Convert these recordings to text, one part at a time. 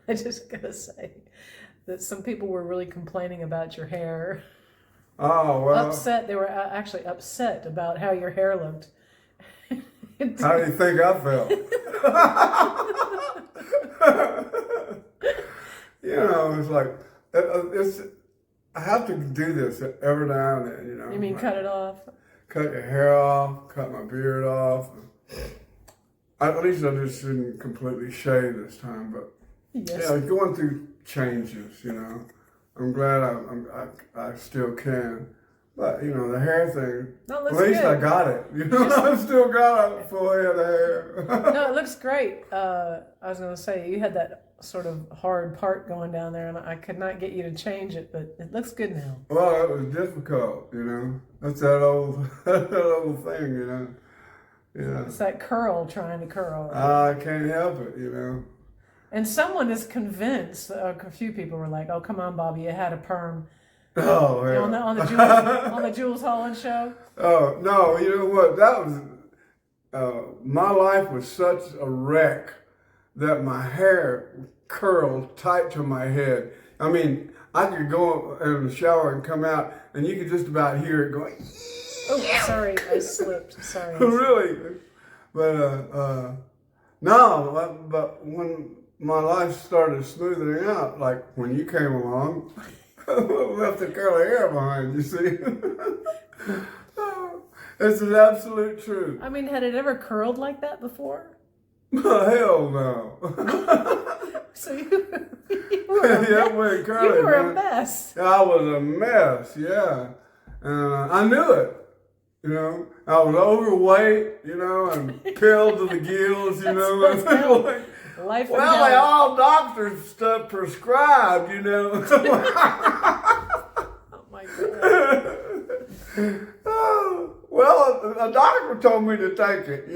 I just gotta say that some people were really complaining about your hair. Oh, well, Upset. They were actually upset about how your hair looked. how do you think I felt? It's like, it's, I have to do this every now and then, You mean like, cut it off? cut your hair off, cut my beard off. At least I just didn't completely shave this time, but Yes. yeah, going through changes, I'm glad I still can. But, the hair thing, No, it at looks least good. I got it. I still got a full head of hair. No, it looks great. I was going to say, you had that sort of hard part going down there, and I could not get you to change it, but it looks good now. Well, it was difficult, That's that old, that old thing, Yeah. It's that curl trying to curl. I can't help it, And someone is convinced, a few people were like, oh, come on, Bobby, you had a perm. Oh, yeah. On the Jules Holland show? Oh, no, you know what? That was, my life was such a wreck that my hair curled tight to my head. I mean, I could go in the shower and come out, and you could just about hear it going. Oh, sorry, I slipped. Sorry. Really? But, no, but when my life started smoothing out, like when you came along, left the curly hair behind, you see. It's an absolute truth. I mean, had it ever curled like that before? Hell no. So you were a mess. I was a mess, yeah. I knew it. I was overweight, and pilled to the gills, Life well, they all doctors stuff prescribed, Oh my God. Oh, well, a doctor told me to take it,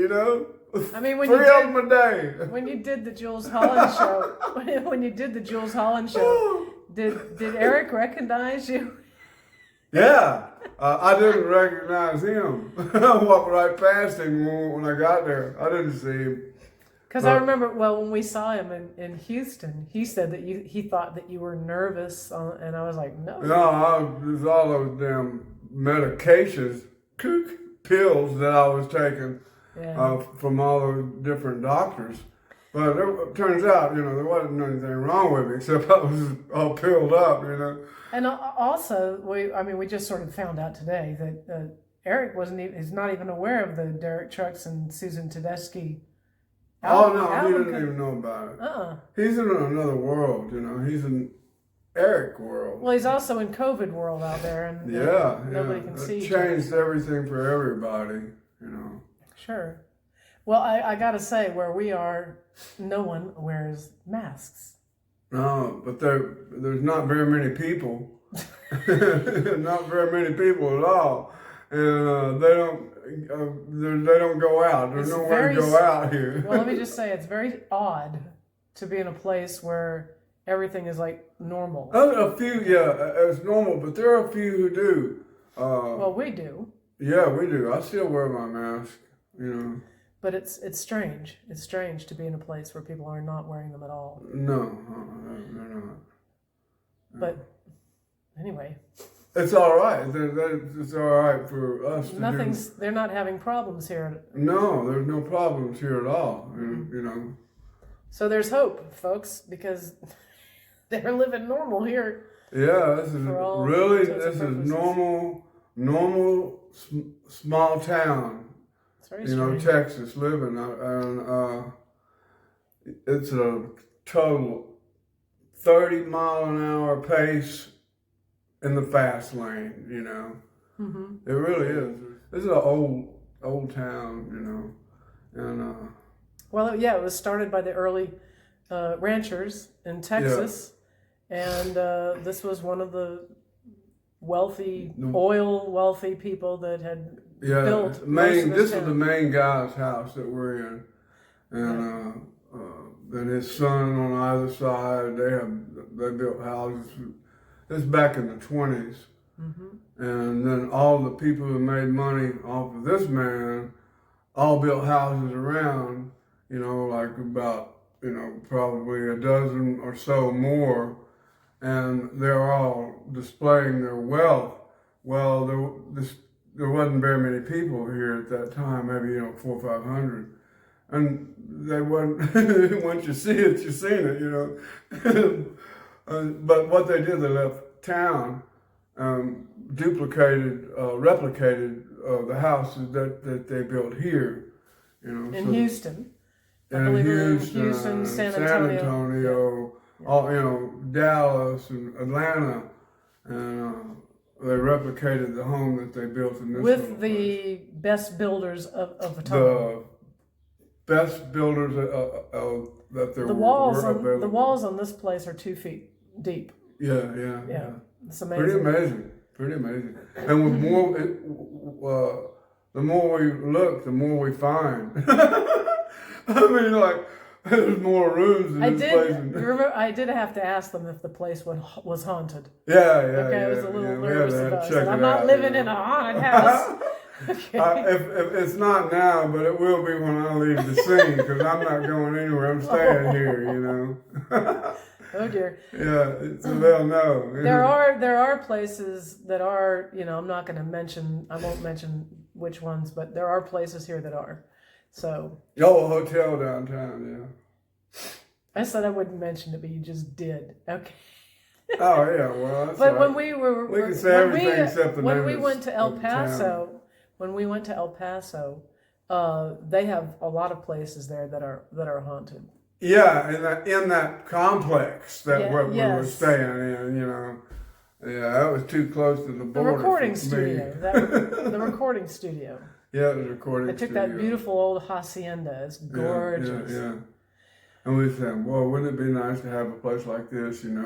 I mean, when 3 you of them a day. when you did the Jules Holland show, when you did the Jules Holland show, did Eric recognize you? Yeah, I didn't recognize him. I walked right past him when I got there. I didn't see him. Because I remember, well, when we saw him in Houston, he said that he thought that you were nervous, and I was like, no. No, it was all those damn medications, pills that I was taking from all those different doctors. But it turns out, there wasn't anything wrong with me, except I was all pilled up, And also, we just sort of found out today that Eric is not even aware of the Derek Trucks and Susan Tedeschi. Oh, no, he didn't even know about it. Uh-uh. He's in another world, He's in Eric world. Well, he's also in COVID world out there, and nobody can see. It changed everything for everybody, Sure. Well, I got to say, where we are, no one wears masks. No, but there's not very many people. Not very many people at all. And they don't go out. There's nowhere to go out here. Well, let me just say, it's very odd to be in a place where everything is like normal. A few, it's normal, but there are a few who do. Well, we do. Yeah, we do. I still wear my mask, But it's strange. It's strange to be in a place where people are not wearing them at all. No, they're not. But anyway. It's all right. It's all right for us to do. They're not having problems here. No, there's no problems here at all, So there's hope, folks, because they're living normal here. Yeah, this is normal small town. It's very strange. Texas living, and it's a total 30-mile-an-hour pace in the fast lane, Mm-hmm. It really is. This is an old town, and Well, it was started by the early ranchers in Texas, and this was one of the oil wealthy people that had built this is the main guy's house that we're in, and then his son on either side. They built houses. This is back in the 20s. Mm-hmm. And then all the people who made money off of this man all built houses around, like about probably a dozen or so more, and they're all displaying their wealth. Well, there wasn't very many people here at that time, maybe 400 or 500, and they wasn't. Once you see it, you've seen it, but what they did, they left town, replicated the houses that they built here, In so, Houston. I in believe we were in Houston, Houston, San San Antonio. Antonio, Yeah. all Dallas and Atlanta, and they replicated the home that they built in this With little the best builders of the place. time. The best builders that there The were the walls on this place are 2 feet deep. Yeah. It's amazing. Pretty amazing. And with the more we look, the more we find. I mean, like, there's more rooms in this place. Remember, I did have to ask them if the place was haunted. Yeah. Okay, I was a little nervous about it. I'm not living in a haunted house. Okay. If it's not now, but it will be when I leave the scene, because I'm not going anywhere. I'm staying here, Oh dear. Yeah, so they'll know. There are places that are, I'm not going to mention, I won't mention which ones, but there are places here that are. So. Oh, a hotel downtown, yeah. I said I wouldn't mention it, but you just did. Okay. Oh yeah, well. That's But right. when we were, we can say everything except the name when we of went to El the Paso, town. when we went to El Paso, they have a lot of places there that are haunted. Yeah, in that complex that Yeah, we were yes. staying in, Yeah, that was too close to the The border. recording for studio. me. The recording studio. Yeah, it was a recording I took studio. that beautiful old hacienda. It's gorgeous. Yeah. And we said, well, wouldn't it be nice to have a place like this, Here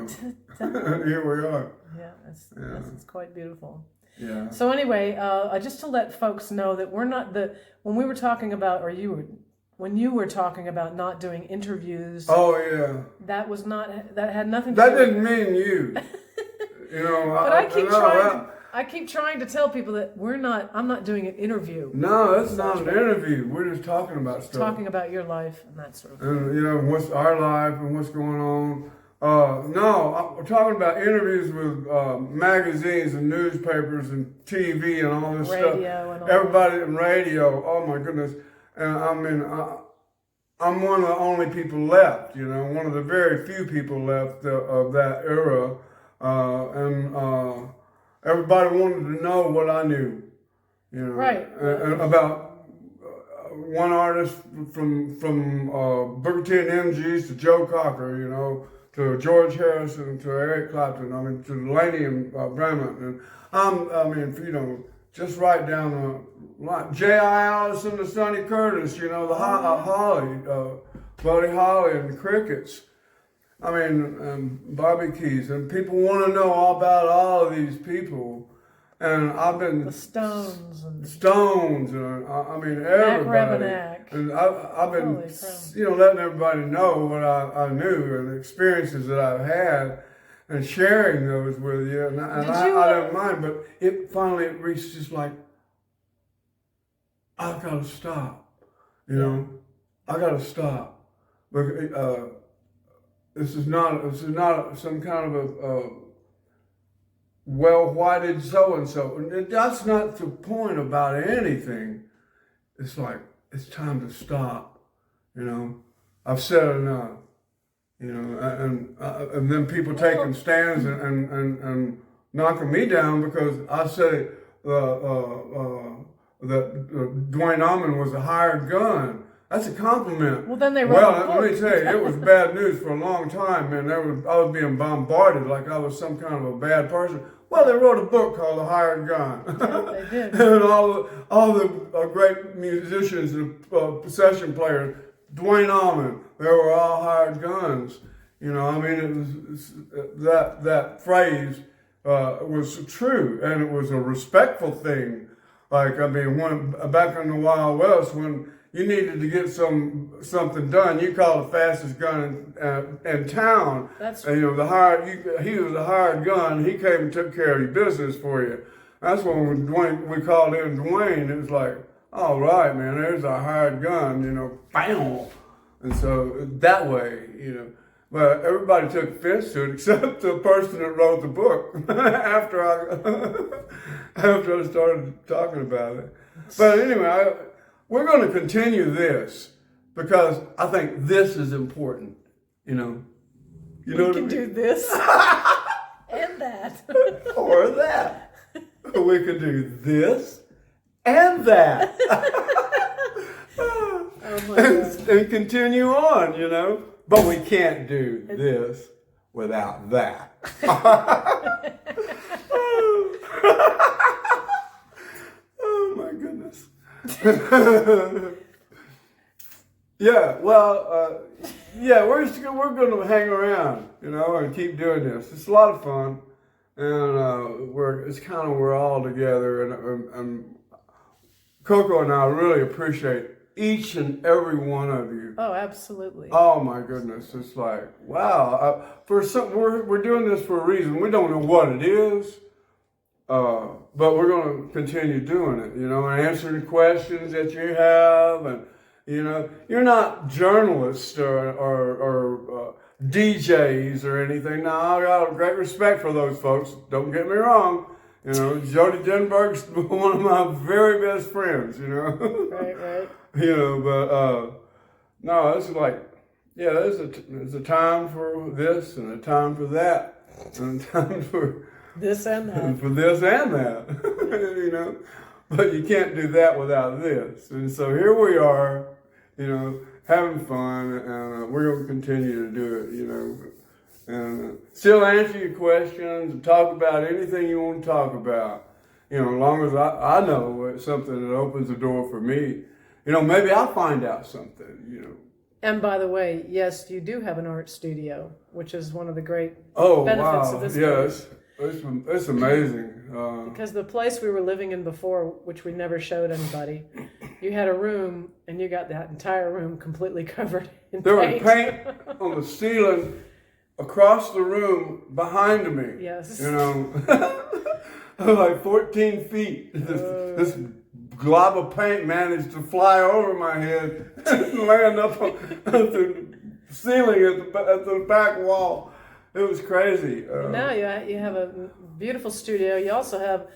we are. Yeah, it's quite beautiful. Yeah. So anyway, just to let folks know that we're not when we were talking about, when you were talking about not doing interviews. Oh yeah. That had nothing to That do didn't mean you. But I keep trying to tell people that I'm not doing an interview. No, that's not an interview. We're just talking about stuff. Talking about your life and that sort of thing. And what's our life and what's going on. No, we're talking about interviews with magazines and newspapers and TV and all this Radio stuff. and all Everybody in radio. Oh my goodness. And I mean, I'm one of the only people left. One of the very few people left of that era. Everybody wanted to know what I knew, Right. About one artist from Booker T and MGs to Joe Cocker, to George Harrison, to Eric Clapton, to Delaney and Bramlett, and just right down the line. J.I. Allison to Sonny Curtis, the Holly, Buddy Holly and the Crickets. Bobby Keys, and people want to know all about all of these people, and I've been the Stones and everybody, Rebenak. and I've been letting everybody know what I knew and the experiences that I've had, and sharing those with you, and I don't mind, but it finally reached just like I gotta stop, I gotta stop, but. This is not some kind of why did so and so. That's not the point about anything. It's like it's time to stop. I've said enough. And then people taking stands and knocking me down because I said that Dwayne Allman was a hired gun. That's a compliment. Well, then they wrote a book. Let me tell you, it was bad news for a long time, man. I was being bombarded like I was some kind of a bad person. Well, they wrote a book called The Hired Gun. Yeah, they did. And all the great musicians and session players, Dwayne Allman, they were all hired guns. It was that phrase was true, and it was a respectful thing. Back in the Wild West, when you needed to get something done, you called the fastest gun in town. That's and, he was a hired gun. He came and took care of your business for you. That's when we called in Dwayne. It was like, all right, man, there's our hired gun. Bam. And so that way, you know, but everybody took offense to it except the person that wrote the book after I started talking about it. But anyway, we're going to continue this because I think this is important, you know. You know We what I can mean? do this and that. Or that. We can do this and that. Oh my God. and continue on, you know. But we can't do this without that. Oh my goodness. Yeah, well, yeah, we're going to hang around, you know, and keep doing this. It's a lot of fun, and it's kind of we're all together, and Coco and I really appreciate each and every one of you. Oh, absolutely. Oh my goodness, it's like wow. We're doing this for a reason. We don't know what it is, but we're going to continue doing it. You know, and answering questions that you have, and you know, you're not journalists or DJs or anything. Now, I got great respect for those folks. Don't get me wrong. You know, Jody Denberg's one of my very best friends. You know. Right. You know, but no, it's like, yeah, there's a time for this and a time for that, and a time for This and that. for this and that, you know. But you can't do that without this. And so here we are, you know, having fun, and we're going to continue to do it, you know, and still answer your questions and talk about anything you want to talk about, you know, as long as I know it's something that opens the door for me. You know, maybe I'll find out something, you know. And by the way, yes, you do have an art studio, which is one of the great Oh, benefits wow. of this Yes, place. it's amazing. Because the place we were living in before, which we never showed anybody, you had a room and you got that entire room completely covered in There was paint. paint on the ceiling across the room behind me. Yes. You know, like 14 feet. This glob of paint managed to fly over my head and land up on the ceiling at the back wall. It was crazy. Now you have a beautiful studio. You also have,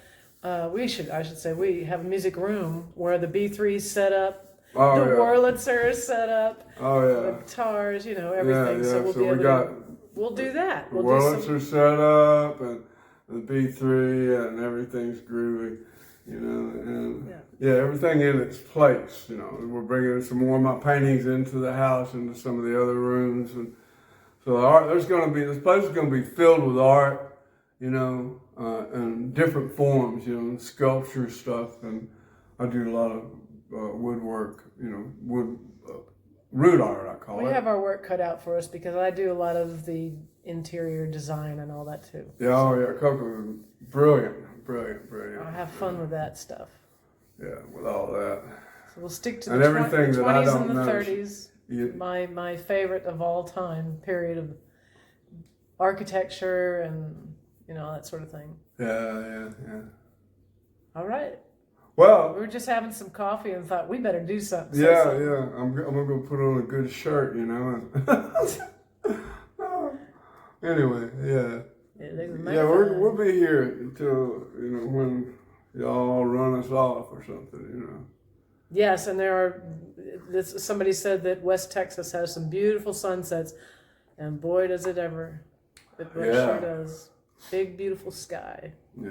we have a music room where the B3's set up, the Wurlitzer is set up, the guitars, you know, everything. Yeah. So we'll So be able we got we'll do that. the We'll Wurlitzer set up and the B3 and everything's groovy. You know, and everything in its place. You know, we're bringing some more of my paintings into the house, into some of the other rooms, and so the art. This place is going to be filled with art. You know, in different forms. You know, sculpture stuff, and I do a lot of woodwork. You know, root art I call it. We have our work cut out for us because I do a lot of the interior design and all that too. Yeah, Coco, brilliant. I have fun with that stuff. Yeah, with all that. So we'll stick to And the everything that I 20s don't and the know. 30s. You, My favorite of all time period of architecture and you know that sort of thing. yeah. All right. Well, We were just having some coffee and thought we better do something. Say yeah. something. I'm gonna go put on a good shirt, you know. Anyway, yeah. Yeah, we'll be here until, you know, when y'all run us off or something, you know. Yes, and somebody said that West Texas has some beautiful sunsets, and boy does it ever. It sure does. Big, beautiful sky. Yeah.